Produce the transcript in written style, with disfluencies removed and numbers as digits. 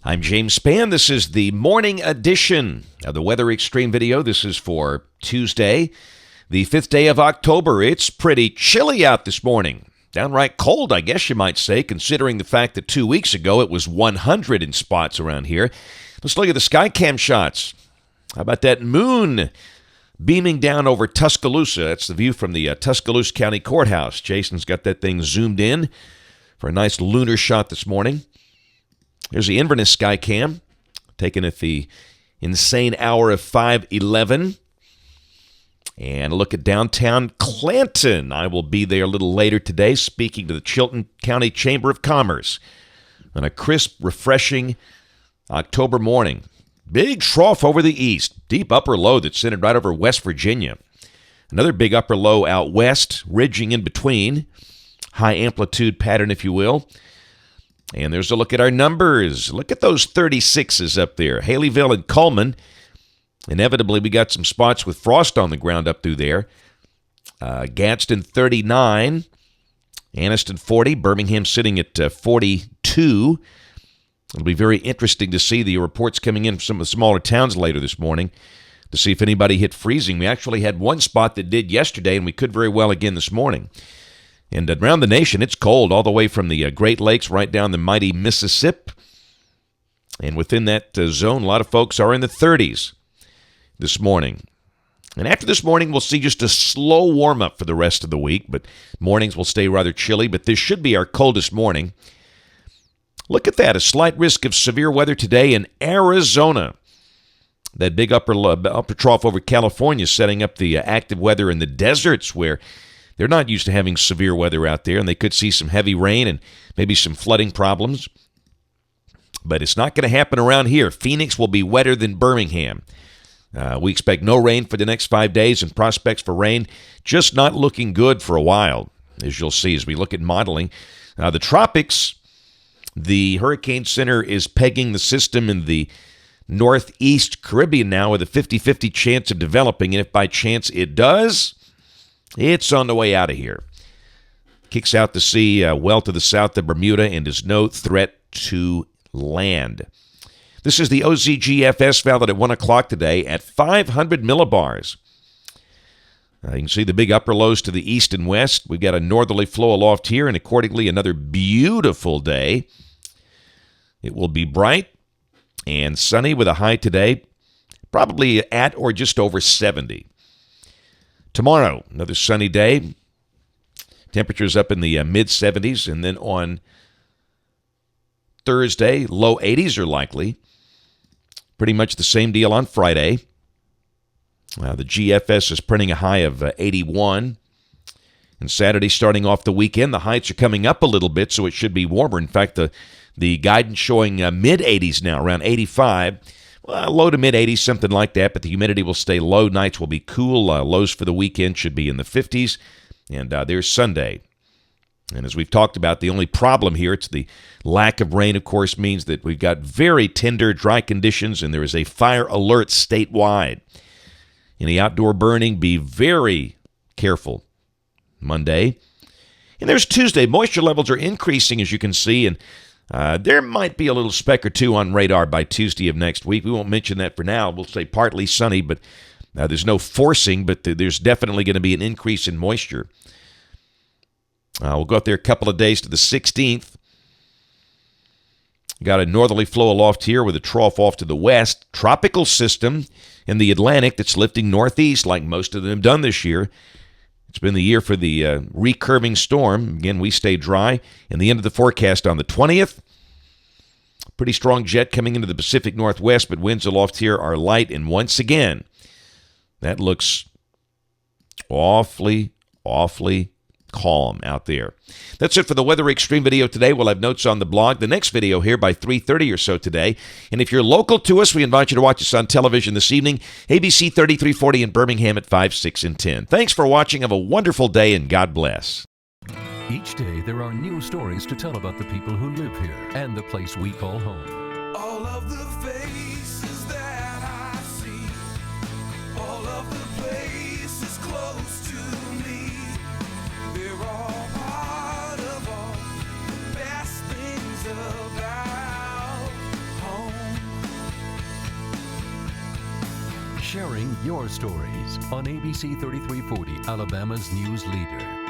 I'm James Spann. This is the morning edition of the Weather Xtreme video. This is for Tuesday, the 5th day of October. It's pretty chilly out this morning. Downright cold, I guess you might say, considering the fact that 2 weeks ago it was 100 in spots around here. Let's look at the Skycam shots. How about that moon beaming down over Tuscaloosa? That's the view from the Tuscaloosa County Courthouse. Jason's got that thing zoomed in for a nice lunar shot this morning. Here's the Inverness Skycam, taken at the insane hour of 5:11. And a look at downtown Clanton. I will be there a little later today speaking to the Chilton County Chamber of Commerce on a crisp, refreshing October morning. Big trough over the east, deep upper low that's centered right over West Virginia. Another big upper low out west, ridging in between. High amplitude pattern, if you will. And there's a look at our numbers. Look at those 36s up there. Haleyville and Coleman. Inevitably, we got some spots with frost on the ground up through there. Gadsden 39. Anniston 40. Birmingham sitting at 42. It'll be very interesting to see the reports coming in from some of the smaller towns later this morning to see if anybody hit freezing. We actually had one spot that did yesterday, and we could very well again this morning. And around the nation, it's cold, all the way from the Great Lakes right down the mighty Mississippi. And within that zone, a lot of folks are in the 30s this morning. And after this morning, we'll see just a slow warm-up for the rest of the week, but mornings will stay rather chilly, but this should be our coldest morning. Look at that, a slight risk of severe weather today in Arizona. That big upper trough over California setting up the active weather in the deserts where they're not used to having severe weather out there, and they could see some heavy rain and maybe some flooding problems. But it's not going to happen around here. Phoenix will be wetter than Birmingham. We expect no rain for the next 5 days, and prospects for rain just not looking good for a while, as you'll see as we look at modeling. The tropics, the Hurricane Center is pegging the system in the northeast Caribbean now with a 50-50 chance of developing, and if by chance it does, it's on the way out of here. Kicks out to sea well to the south of Bermuda and is no threat to land. This is the OZGFS valid at 1 o'clock today at 500 millibars. You can see the big upper lows to the east and west. We've got a northerly flow aloft here, and accordingly another beautiful day. It will be bright and sunny with a high today, probably at or just over 70. Tomorrow, another sunny day. Temperatures up in the mid-70s. And then on Thursday, low 80s are likely. Pretty much the same deal on Friday. The GFS is printing a high of 81. And Saturday, starting off the weekend, the heights are coming up a little bit, so it should be warmer. In fact, the guidance showing mid-80s now, around 85. Low to mid-80s, something like that, but the humidity will stay low. Nights will be cool. Lows for the weekend should be in the 50s. And there's Sunday. And as we've talked about, the only problem here, it's the lack of rain, of course, means that we've got very tender, dry conditions, and there is a fire alert statewide. Any outdoor burning, be very careful. Monday. And there's Tuesday. Moisture levels are increasing, as you can see, and there might be a little speck or two on radar by Tuesday of next week. We won't mention that for now. We'll say partly sunny, but there's no forcing, but there's definitely going to be an increase in moisture. We'll go up there a couple of days to the 16th. Got a northerly flow aloft here with a trough off to the west. Tropical system in the Atlantic that's lifting northeast like most of them have done this year. It's been the year for the recurving storm. Again, we stay dry. And the end of the forecast on the 20th. Pretty strong jet coming into the Pacific Northwest, but winds aloft here are light. And once again, that looks awfully calm out there. That's it for the Weather Xtreme video today. We'll have notes on the blog. The next video here by 3:30 or so today. And if you're local to us, we invite you to watch us on television this evening. ABC 3340 in Birmingham at 5, 6, and 10. Thanks for watching. Have a wonderful day, and God bless. Each day, there are new stories to tell about the people who live here and the place we call home. All of the faces that I see, all of the places close to me, they're all part of all the best things about home. sharing your stories on ABC 3340, Alabama's news leader.